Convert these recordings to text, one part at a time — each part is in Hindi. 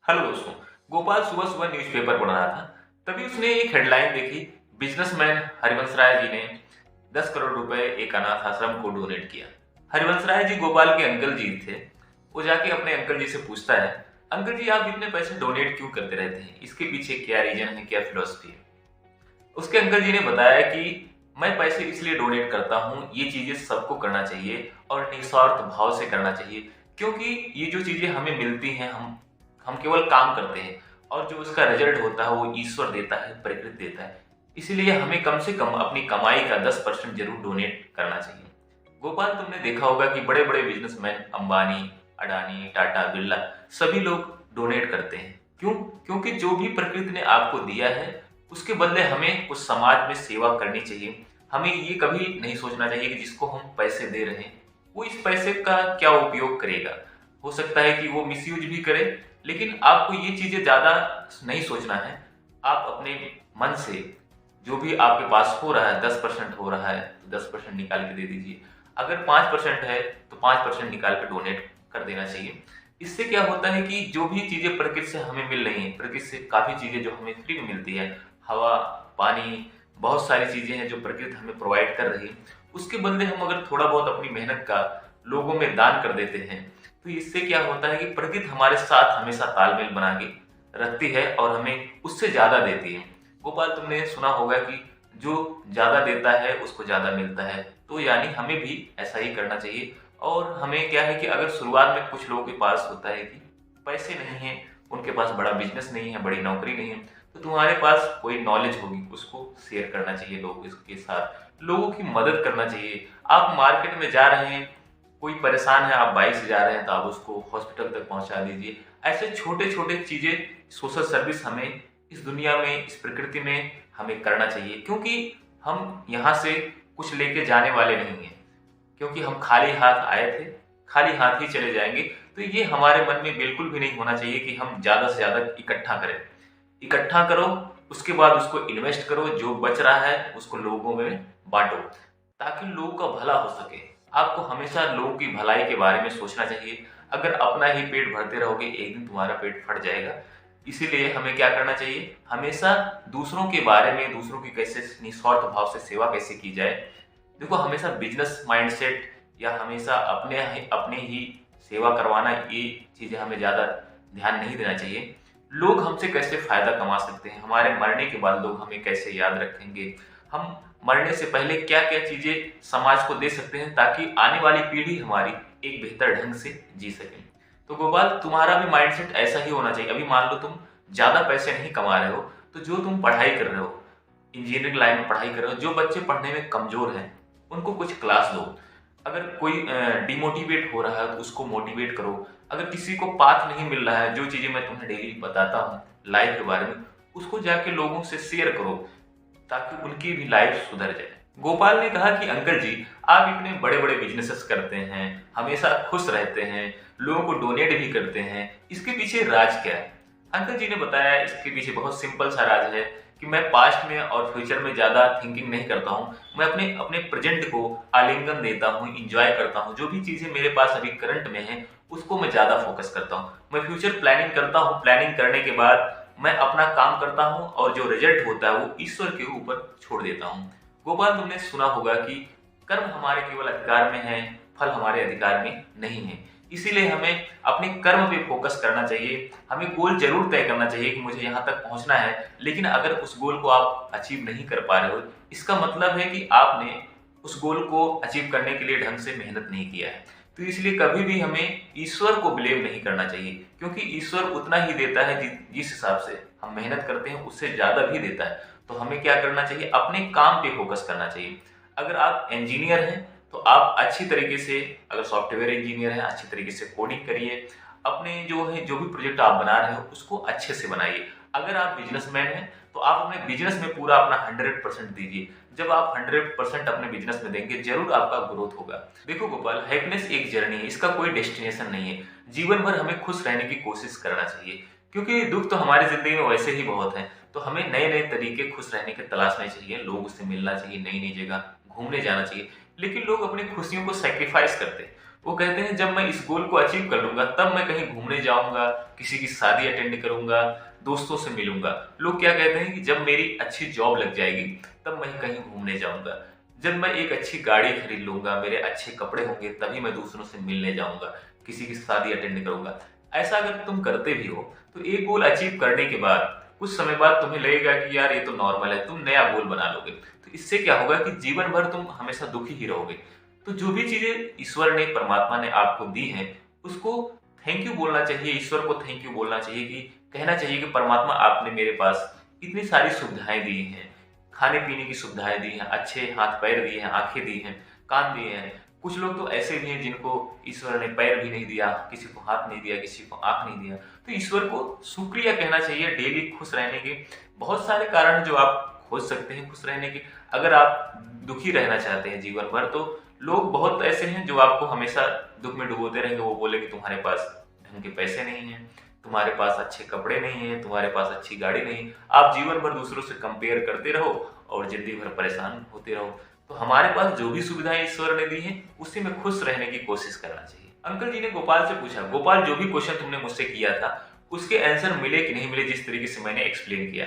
हेलो दोस्तों। गोपाल सुबह सुबह न्यूज़पेपर पढ़ रहा था। तभी उसने एक हेडलाइन देखी। बिजनेसमैन हरिवंश राय जी ने 10 करोड़ रुपए एक अनाथ आश्रम को डोनेट किया। हरिवंश राय जी गोपाल के अंकल जी थे। वो जाके अपने अंकल जी से पूछता है, अंकल जी आप इतने पैसे डोनेट क्यों करते रहते हैं, इसके पीछे क्या रीजन है, क्या फिलोसफी है। उसके अंकल जी ने बताया कि मैं पैसे इसलिए डोनेट करता हूँ, ये चीजें सबको करना चाहिए और निस्वार्थ भाव से करना चाहिए, क्योंकि ये जो चीजें हमें मिलती हैं हम केवल काम करते हैं और जो उसका रिजल्ट होता है वो ईश्वर देता है, प्रकृति देता है। इसीलिए हमें कम से कम अपनी कमाई का 10% जरूर डोनेट करना चाहिए। गोपाल, तुमने देखा होगा कि बड़े बड़े बिजनेसमैन अंबानी, अडानी, टाटा, बिरला सभी लोग डोनेट करते हैं। क्यों? क्योंकि जो भी प्रकृति ने आपको दिया है उसके बदले हमें उस समाज में सेवा करनी चाहिए। हमें ये कभी नहीं सोचना चाहिए कि जिसको हम पैसे दे रहे हैं वो इस पैसे का क्या उपयोग करेगा। हो सकता है कि वो मिसयूज भी करे, लेकिन आपको ये चीजें ज्यादा नहीं सोचना है। आप अपने मन से जो भी आपके पास हो रहा है, 10% हो रहा है तो 10% निकाल के दे दीजिए। अगर 5% है तो 5% निकाल के डोनेट कर देना चाहिए। इससे क्या होता है कि जो भी चीजें प्रकृति से हमें मिल रही हैं, प्रकृति से काफी चीजें जो हमें फ्री में मिलती है, हवा, पानी, बहुत सारी चीजें हैं जो प्रकृति हमें प्रोवाइड कर रही है, उसके बदले हम अगर थोड़ा बहुत अपनी मेहनत का लोगों में दान कर देते हैं तो इससे क्या होता है कि प्रकृति हमारे साथ हमेशा तालमेल बना के रखती है और हमें उससे ज्यादा देती है। गोपाल, तुमने सुना होगा कि जो ज्यादा देता है उसको ज्यादा मिलता है, तो यानी हमें भी ऐसा ही करना चाहिए। और हमें क्या है कि अगर शुरुआत में कुछ लोगों के पास होता है कि पैसे नहीं है, उनके पास बड़ा बिजनेस नहीं है, बड़ी नौकरी नहीं है, तो तुम्हारे पास कोई नॉलेज होगी उसको शेयर करना चाहिए, लोगों के साथ लोगों की मदद करना चाहिए। आप मार्केट में जा रहे हैं, कोई परेशान है, आप बाइक से जा रहे हैं तो आप उसको हॉस्पिटल तक पहुंचा दीजिए। ऐसे छोटे छोटे चीजें, सोशल सर्विस हमें इस दुनिया में, इस प्रकृति में हमें करना चाहिए, क्योंकि हम यहाँ से कुछ लेके जाने वाले नहीं हैं। क्योंकि हम खाली हाथ आए थे, खाली हाथ ही चले जाएंगे। तो ये हमारे मन में बिल्कुल भी नहीं होना चाहिए कि हम ज्यादा से ज्यादा इकट्ठा करें। इकट्ठा करो, उसके बाद उसको इन्वेस्ट करो, जो बच रहा है उसको लोगों में बांटो ताकि लोगों का भला हो सके। आपको हमेशा लोगों की भलाई के बारे में सोचना चाहिए। अगर अपना ही पेट भरते रहोगे एक दिन तुम्हारा पेट फट जाएगा। इसीलिए हमें क्या करना चाहिए, हमेशा दूसरों के बारे में, दूसरों की कैसे निस्वार्थ भाव से सेवा कैसे की जाए। देखो, हमेशा बिजनेस माइंडसेट या हमेशा अपने ही सेवा करवाना, ये चीजें हमें ज्यादा ध्यान नहीं देना चाहिए। लोग हमसे कैसे फायदा कमा सकते हैं, हमारे मरने के बाद लोग हमें कैसे याद रखेंगे, हम मरने से पहले क्या क्या चीजें समाज को दे सकते हैं ताकि आने वाली पीढ़ी हमारी एक बेहतर ढंग से जी सके। तो गोपाल, तुम्हारा भी माइंडसेट ऐसा ही होना चाहिए। अभी मान लो तुम ज्यादा पैसे नहीं कमा रहे हो, तो जो तुम पढ़ाई कर रहे हो, इंजीनियरिंग लाइन में पढ़ाई कर रहे हो, जो बच्चे पढ़ने में कमजोर हैं उनको कुछ क्लास दो। अगर कोई डिमोटिवेट हो रहा है तो उसको मोटिवेट करो। अगर किसी को पाथ नहीं मिल रहा है, जो चीजें मैं तुम्हें डेली बताता हूँ लाइफ के बारे में, उसको जाके लोगों से शेयर करो ताकि उनकी भी लाइफ सुधर जाए। गोपाल ने कहा कि अंकल जी, आप इतने बड़े बड़े बिजनेसेस करते हैं, हमेशा खुश रहते हैं, लोगों को डोनेट भी करते हैं, इसके पीछे राज क्या है? अंकल जी ने बताया इसके पीछे बहुत सिंपल सा राज है कि मैं पास्ट में और फ्यूचर में ज्यादा थिंकिंग नहीं करता हूँ। मैं अपने अपने प्रेजेंट को आलिंगन देता हूँ, इंजॉय करता हूँ। जो भी चीजें मेरे पास अभी करंट में है उसको मैं ज्यादा फोकस करता हूँ। मैं फ्यूचर प्लानिंग करता हूँ, प्लानिंग करने के बाद मैं अपना काम करता हूँ और जो रिजल्ट होता है वो ईश्वर के ऊपर छोड़ देता हूँ। गोपाल, तुमने सुना होगा कि कर्म हमारे केवल अधिकार में है, फल हमारे अधिकार में नहीं है। इसीलिए हमें अपने कर्म पे फोकस करना चाहिए। हमें गोल जरूर तय करना चाहिए कि मुझे यहाँ तक पहुंचना है, लेकिन अगर उस गोल को आप अचीव नहीं कर पा रहे हो, इसका मतलब है कि आपने उस गोल को अचीव करने के लिए ढंग से मेहनत नहीं किया है। तो इसलिए कभी भी हमें ईश्वर को ब्लेम नहीं करना चाहिए, क्योंकि ईश्वर उतना ही देता है जिस हिसाब से हम मेहनत करते हैं, उससे ज्यादा भी देता है। तो हमें क्या करना चाहिए, अपने काम पे फोकस करना चाहिए। अगर आप इंजीनियर हैं तो आप अच्छी तरीके से, अगर सॉफ्टवेयर इंजीनियर हैं, अच्छी तरीके से कोडिंग करिए। अपने जो भी प्रोजेक्ट आप बना रहे हो उसको अच्छे से बनाइए। अगर आप बिजनेसमैन हैं तो आप अपने बिजनेस में पूरा अपना 100% दीजिए। जब आप 100% अपने बिजनेस में देंगे, जरूर आपका ग्रोथ होगा। देखो गोपाल, हैप्पीनेस एक जर्नी है, इसका कोई डेस्टिनेशन नहीं है। जीवन भर हमें खुश रहने की कोशिश करना चाहिए, क्योंकि दुख तो हमारी जिंदगी में वैसे ही बहुत है। तो हमें नए नए तरीके खुश रहने के तलाशने चाहिए, लोगों से मिलना चाहिए, नई नई जगह घूमने जाना चाहिए। लेकिन लोग अपनी खुशियों को सेक्रीफाइस करते हैं, वो कहते हैं जब मैं इस गोल को अचीव कर लूंगा तब मैं कहीं घूमने जाऊंगा, किसी की शादी अटेंड करूंगा, दोस्तों से मिलूंगा। लोग क्या कहते हैं कि जब मेरी अच्छी जॉब लग जाएगी तब मैं कहीं घूमने जाऊंगा, जब मैं एक अच्छी गाड़ी खरीद लूंगा, मेरे अच्छे कपड़े होंगे तभी मैं दूसरों से मिलने जाऊंगा, किसी की शादी अटेंड करूंगा। ऐसा अगर तुम करते भी हो तो एक गोल अचीव करने के बाद कुछ समय बाद तुम्हें लगेगा कि यार ये तो नॉर्मल है, तुम नया गोल बना लोगे। तो इससे क्या होगा कि जीवन भर तुम हमेशा दुखी ही रहोगे। तो जो भी चीजें ईश्वर ने, परमात्मा ने आपको दी हैं, उसको थैंक यू बोलना चाहिए, ईश्वर को थैंक यू बोलना चाहिए, कि कहना चाहिए कि परमात्मा आपने मेरे पास इतनी सारी सुविधाएं दी हैं, खाने पीने की सुविधाएं दी हैं, अच्छे हाथ पैर दिए हैं, आंखें दी हैं, कान दिए हैं। कुछ लोग तो ऐसे भी हैं जिनको ईश्वर ने पैर भी नहीं दिया, किसी को हाथ नहीं दिया, किसी को आंख नहीं दिया। तो ईश्वर को शुक्रिया कहना चाहिए। डेली खुश रहने के बहुत सारे कारण जो आप खोज सकते हैं खुश रहने के। अगर आप दुखी रहना चाहते हैं जीवन भर, तो लोग बहुत ऐसे हैं जो आपको हमेशा दुख में डुबोते रहेंगे। वो बोले कि तुम्हारे पास ढंग के पैसे नहीं हैं, तुम्हारे पास अच्छे कपड़े नहीं हैं, तुम्हारे पास अच्छी गाड़ी नहीं। आप जीवन भर दूसरों से कंपेयर करते रहो और जिंदगी भर परेशान होते रहो। तो हमारे पास जो भी सुविधाएं ईश्वर ने दी हैं उसी में खुश रहने की कोशिश करना चाहिए। अंकल जी ने गोपाल से पूछा, गोपाल जो भी क्वेश्चन तुमने मुझसे किया था उसके आंसर मिले कि नहीं मिले, जिस तरीके से मैंने एक्सप्लेन किया।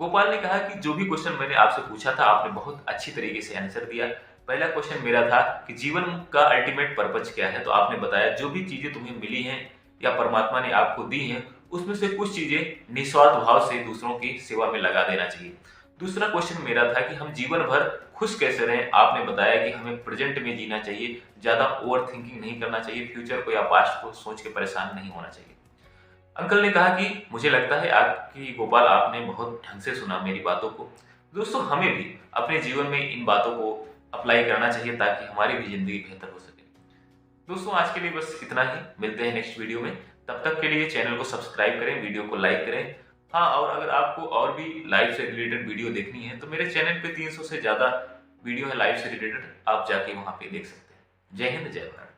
गोपाल ने कहा कि जो भी क्वेश्चन मैंने आपसे पूछा था आपने बहुत अच्छी तरीके से आंसर दिया। पहला क्वेश्चन मेरा था कि जीवन का अल्टीमेट पर्पज क्या है, तो आपने बताया जो भी चीजें तुम्हें मिली हैं या परमात्मा ने आपको दी हैं उसमें से कुछ चीजें निस्वार्थ भाव से दूसरों की सेवा में लगा देना चाहिए। दूसरा क्वेश्चन मेरा था कि हम जीवन भर खुश कैसे रहें। आपने बताया कि हमें प्रेजेंट में जीना चाहिए, ज्यादा ओवर थिंकिंग नहीं करना चाहिए, फ्यूचर को या पास्ट को सोच के परेशान नहीं होना चाहिए। अंकल ने कहा कि मुझे लगता है आपकी गोपाल आपने बहुत ढंग से सुना मेरी बातों को। दोस्तों हमें भी अपने जीवन में इन बातों को अप्लाई करना चाहिए ताकि हमारी भी जिंदगी बेहतर हो सके। दोस्तों आज के लिए बस इतना ही, मिलते हैं नेक्स्ट वीडियो में। तब तक के लिए चैनल को सब्सक्राइब करें, वीडियो को लाइक करें। हाँ, और अगर आपको और भी लाइफ से रिलेटेड वीडियो देखनी है तो मेरे चैनल पे 300 से ज्यादा वीडियो है लाइफ से रिलेटेड, आप जाके वहां पे देख सकते हैं। जय हिंद, जय भारत।